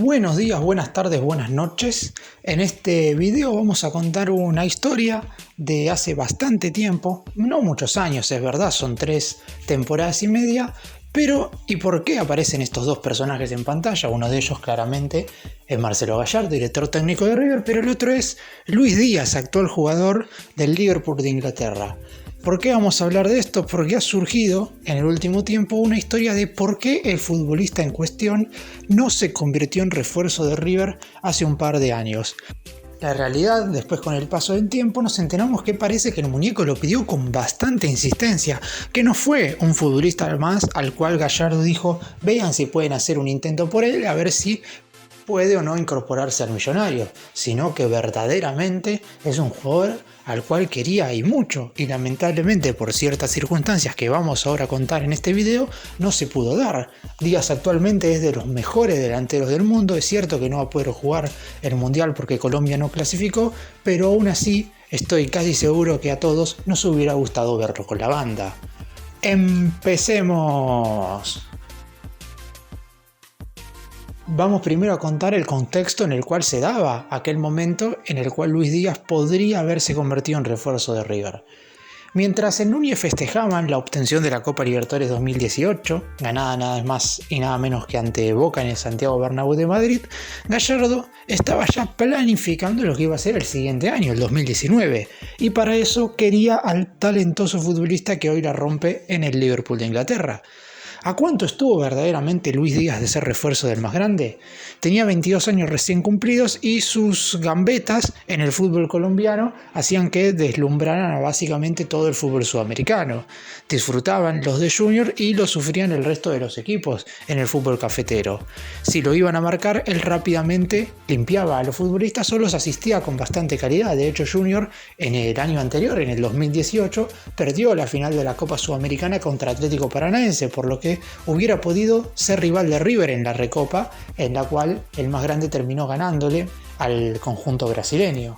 Buenos días, buenas tardes, buenas noches. En este video vamos a contar una historia de hace bastante tiempo, no muchos años, es verdad, son 3 temporadas y media, pero ¿y por qué aparecen estos dos personajes en pantalla? Uno de ellos claramente es Marcelo Gallardo, director técnico de River, pero el otro es Luis Díaz, actual jugador del Liverpool de Inglaterra. ¿Por qué vamos a hablar de esto? Porque ha surgido en el último tiempo una historia de por qué el futbolista en cuestión no se convirtió en refuerzo de River hace un par de años. La realidad, después con el paso del tiempo, nos enteramos que parece que el muñeco lo pidió con bastante insistencia, que no fue un futbolista más al cual Gallardo dijo, vean si pueden hacer un intento por él, a ver si puede o no incorporarse al millonario, sino que verdaderamente es un jugador al cual quería y mucho, y lamentablemente por ciertas circunstancias que vamos ahora a contar en este video, no se pudo dar. Díaz actualmente es de los mejores delanteros del mundo, es cierto que no va a poder jugar el Mundial porque Colombia no clasificó, pero aún así estoy casi seguro que a todos nos hubiera gustado verlo con la banda. ¡Empecemos! Vamos primero a contar el contexto en el cual se daba aquel momento en el cual Luis Díaz podría haberse convertido en refuerzo de River. Mientras en Núñez festejaban la obtención de la Copa Libertadores 2018, ganada nada más y nada menos que ante Boca en el Santiago Bernabéu de Madrid, Gallardo estaba ya planificando lo que iba a ser el siguiente año, el 2019, y para eso quería al talentoso futbolista que hoy la rompe en el Liverpool de Inglaterra. ¿A cuánto estuvo verdaderamente Luis Díaz de ser refuerzo del más grande? Tenía 22 años recién cumplidos y sus gambetas en el fútbol colombiano hacían que deslumbraran a básicamente todo el fútbol sudamericano. Disfrutaban los de Junior y lo sufrían el resto de los equipos en el fútbol cafetero. Si lo iban a marcar, él rápidamente limpiaba a los futbolistas o los asistía con bastante calidad. De hecho, Junior en el año anterior, en el 2018, perdió la final de la Copa Sudamericana contra Atlético Paranaense, por lo que hubiera podido ser rival de River en la Recopa, en la cual el más grande terminó ganándole al conjunto brasileño.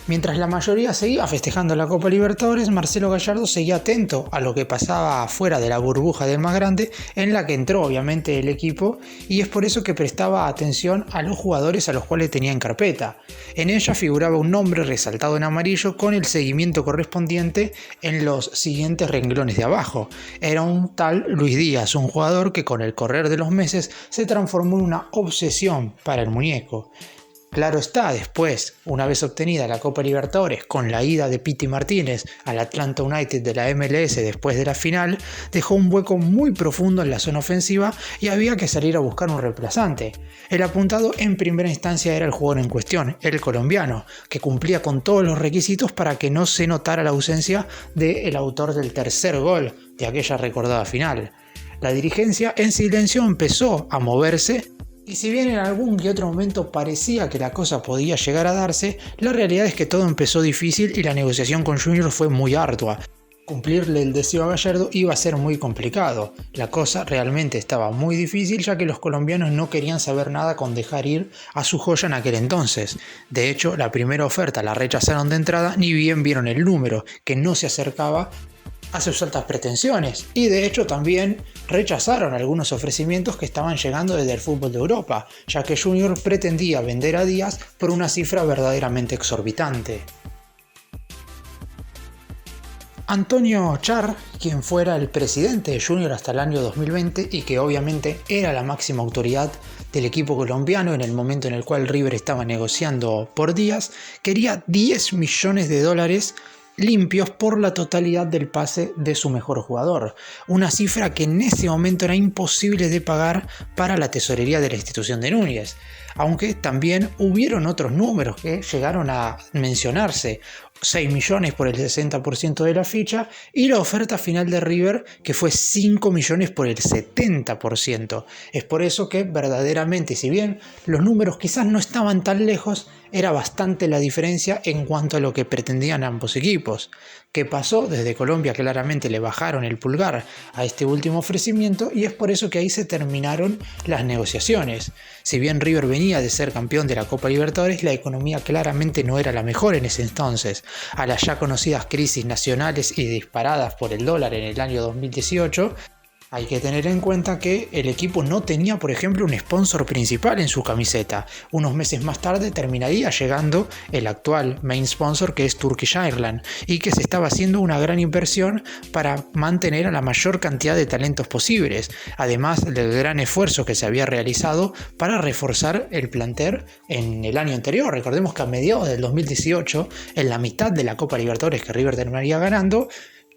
Mientras la mayoría seguía festejando la Copa Libertadores, Marcelo Gallardo seguía atento a lo que pasaba afuera de la burbuja del más grande, en la que entró obviamente el equipo, y es por eso que prestaba atención a los jugadores a los cuales tenía en carpeta. En ella figuraba un nombre resaltado en amarillo con el seguimiento correspondiente en los siguientes renglones de abajo. Era un tal Luis Díaz, un jugador que con el correr de los meses se transformó en una obsesión para el muñeco. Claro está, después, una vez obtenida la Copa Libertadores con la ida de Pity Martínez al Atlanta United de la MLS después de la final, dejó un hueco muy profundo en la zona ofensiva y había que salir a buscar un reemplazante. El apuntado en primera instancia era el jugador en cuestión, el colombiano, que cumplía con todos los requisitos para que no se notara la ausencia del autor del tercer gol de aquella recordada final. La dirigencia en silencio empezó a moverse. Y si bien en algún que otro momento parecía que la cosa podía llegar a darse, la realidad es que todo empezó difícil y la negociación con Junior fue muy ardua. Cumplirle el deseo a Gallardo iba a ser muy complicado. La cosa realmente estaba muy difícil ya que los colombianos no querían saber nada con dejar ir a su joya en aquel entonces. De hecho, la primera oferta la rechazaron de entrada ni bien vieron el número, que no se acercaba a sus altas pretensiones, y de hecho también rechazaron algunos ofrecimientos que estaban llegando desde el fútbol de Europa, ya que Junior pretendía vender a Díaz por una cifra verdaderamente exorbitante. Antonio Charr, quien fuera el presidente de Junior hasta el año 2020 y que obviamente era la máxima autoridad del equipo colombiano en el momento en el cual River estaba negociando por Díaz, quería $10 millones limpios por la totalidad del pase de su mejor jugador, una cifra que en ese momento era imposible de pagar para la tesorería de la institución de Núñez, aunque también hubieron otros números que llegaron a mencionarse, 6 millones por el 60% de la ficha y la oferta final de River que fue 5 millones por el 70%. Es por eso que verdaderamente, si bien los números quizás no estaban tan lejos, era bastante la diferencia en cuanto a lo que pretendían ambos equipos. ¿Qué pasó? Desde Colombia claramente le bajaron el pulgar a este último ofrecimiento y es por eso que ahí se terminaron las negociaciones. Si bien River venía de ser campeón de la Copa Libertadores, la economía claramente no era la mejor en ese entonces. A las ya conocidas crisis nacionales y disparadas por el dólar en el año 2018, Hay que tener en cuenta que el equipo no tenía, por ejemplo, un sponsor principal en su camiseta. Unos meses más tarde terminaría llegando el actual main sponsor, que es Turkish Airlines, y que se estaba haciendo una gran inversión para mantener a la mayor cantidad de talentos posibles, además del gran esfuerzo que se había realizado para reforzar el plantel en el año anterior. Recordemos que a mediados del 2018, en la mitad de la Copa Libertadores que River terminaría ganando,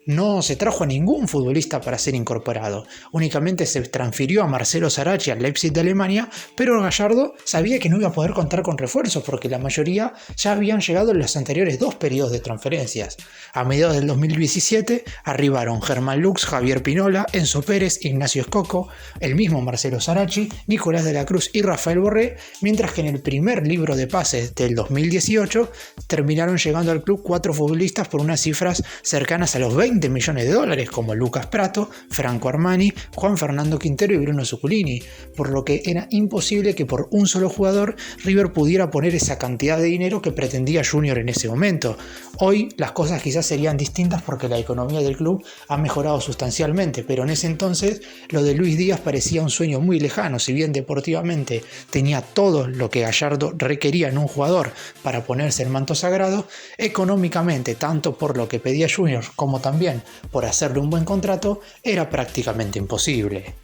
no se trajo a ningún futbolista para ser incorporado, únicamente se transfirió a Marcelo Saracchi al Leipzig de Alemania, pero Gallardo sabía que no iba a poder contar con refuerzos porque la mayoría ya habían llegado en los anteriores 2 periodos de transferencias. A mediados del 2017 arribaron Germán Lux, Javier Pinola, Enzo Pérez, Ignacio Escoco, el mismo Marcelo Saracchi, Nicolás de la Cruz y Rafael Borré, mientras que en el primer libro de pases del 2018 terminaron llegando al club 4 futbolistas por unas cifras cercanas a los 20 millones de dólares, como Lucas Prato, Franco Armani, Juan Fernando Quintero y Bruno Zuculini, por lo que era imposible que por un solo jugador River pudiera poner esa cantidad de dinero que pretendía Junior en ese momento. Hoy las cosas quizás serían distintas porque la economía del club ha mejorado sustancialmente, pero en ese entonces lo de Luis Díaz parecía un sueño muy lejano. Si bien deportivamente tenía todo lo que Gallardo requería en un jugador para ponerse el manto sagrado, económicamente, tanto por lo que pedía Junior como también por hacerle un buen contrato, era prácticamente imposible.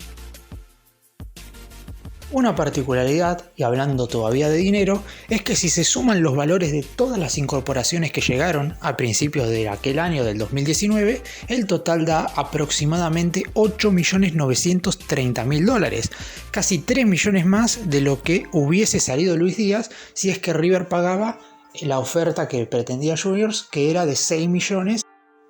Una particularidad, y hablando todavía de dinero, es que si se suman los valores de todas las incorporaciones que llegaron a principios de aquel año del 2019, el total da aproximadamente 8.930.000 dólares, casi 3 millones más de lo que hubiese salido Luis Díaz si es que River pagaba la oferta que pretendía Juniors, que era de 6 millones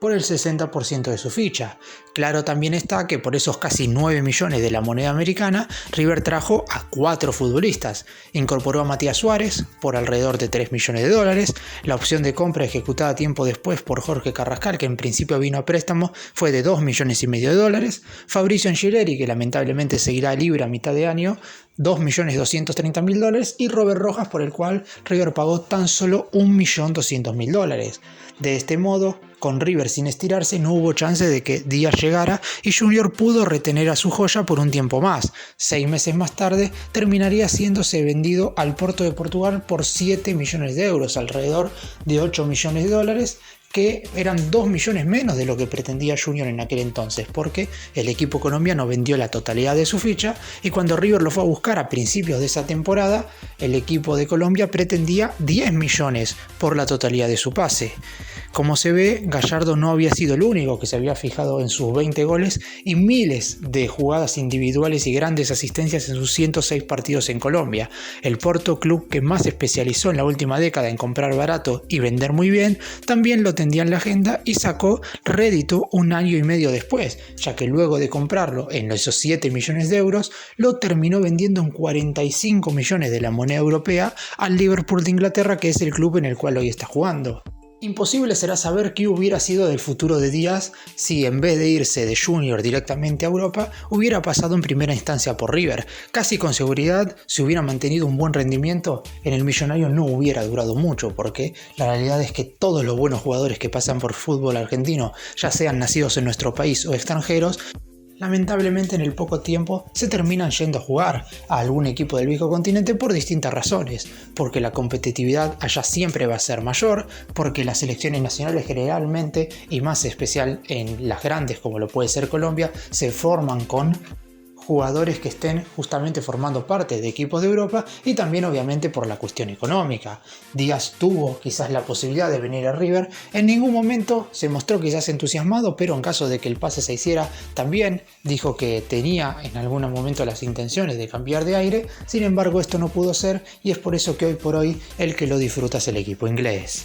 por el 60% de su ficha. Claro también está que por esos casi 9 millones de la moneda americana, River trajo a 4 futbolistas. Incorporó a Matías Suárez por alrededor de 3 millones de dólares. La opción de compra ejecutada tiempo después por Jorge Carrascal, que en principio vino a préstamo, fue de 2 millones y medio de dólares. Fabricio Angileri, que lamentablemente seguirá libre a mitad de año, 2.230.000 dólares, y Robert Rojas, por el cual River pagó tan solo 1.200.000 dólares. De este modo, con River sin estirarse, no hubo chance de que Díaz llegara y Junior pudo retener a su joya por un tiempo más. 6 meses más tarde terminaría siéndose vendido al Porto de Portugal por 7 millones de euros, alrededor de 8 millones de dólares, que eran 2 millones menos de lo que pretendía Junior en aquel entonces, porque el equipo colombiano vendió la totalidad de su ficha y cuando River lo fue a buscar a principios de esa temporada, el equipo de Colombia pretendía 10 millones por la totalidad de su pase. Como se ve, Gallardo no había sido el único que se había fijado en sus 20 goles y miles de jugadas individuales y grandes asistencias en sus 106 partidos en Colombia. El Porto, club que más se especializó en la última década en comprar barato y vender muy bien, también lo tendía en la agenda y sacó rédito un año y medio después, ya que luego de comprarlo en esos 7 millones de euros, lo terminó vendiendo en 45 millones de la moneda europea al Liverpool de Inglaterra, que es el club en el cual hoy está jugando. Imposible será saber qué hubiera sido del futuro de Díaz si en vez de irse de Junior directamente a Europa, hubiera pasado en primera instancia por River. Casi con seguridad, si hubiera mantenido un buen rendimiento, en el Millonario no hubiera durado mucho, porque la realidad es que todos los buenos jugadores que pasan por fútbol argentino, ya sean nacidos en nuestro país o extranjeros, lamentablemente en el poco tiempo se terminan yendo a jugar a algún equipo del viejo continente por distintas razones, porque la competitividad allá siempre va a ser mayor, porque las selecciones nacionales generalmente, y más especial en las grandes como lo puede ser Colombia, se forman con jugadores que estén justamente formando parte de equipos de Europa y también obviamente por la cuestión económica. Díaz tuvo quizás la posibilidad de venir a River, en ningún momento se mostró quizás entusiasmado, pero en caso de que el pase se hiciera también dijo que tenía en algún momento las intenciones de cambiar de aire. Sin embargo, esto no pudo ser y es por eso que hoy por hoy el que lo disfruta es el equipo inglés.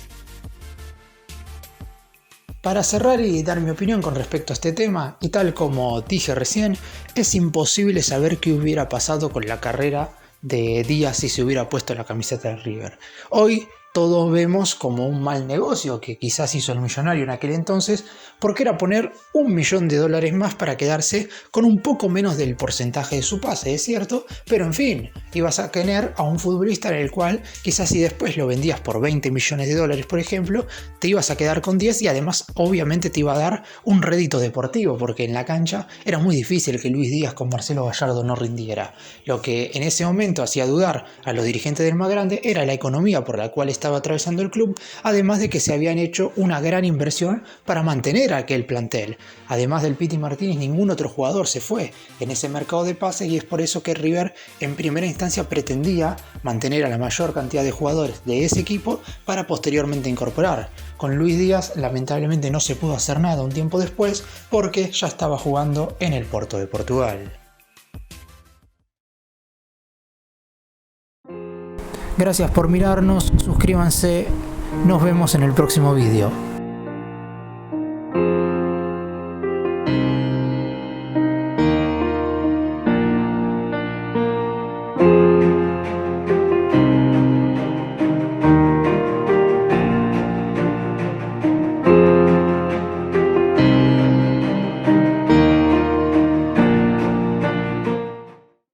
Para cerrar y dar mi opinión con respecto a este tema, y tal como dije recién, es imposible saber qué hubiera pasado con la carrera de Díaz si se hubiera puesto la camiseta de River. Hoy todos vemos como un mal negocio que quizás hizo el millonario en aquel entonces, porque era poner $1 millón más para quedarse con un poco menos del porcentaje de su pase, es cierto, pero en fin, ibas a tener a un futbolista en el cual quizás si después lo vendías por $20 millones, por ejemplo, te ibas a quedar con 10 y además obviamente te iba a dar un rédito deportivo, porque en la cancha era muy difícil que Luis Díaz con Marcelo Gallardo no rindiera. Lo que en ese momento hacía dudar a los dirigentes del más grande era la economía por la cual estaba atravesando el club, además de que se habían hecho una gran inversión para mantener aquel plantel. Además del Piti Martínez, ningún otro jugador se fue en ese mercado de pases y es por eso que River en primera instancia pretendía mantener a la mayor cantidad de jugadores de ese equipo para posteriormente incorporar. Con Luis Díaz lamentablemente no se pudo hacer nada un tiempo después porque ya estaba jugando en el Porto de Portugal. Gracias por mirarnos, suscríbanse, nos vemos en el próximo vídeo.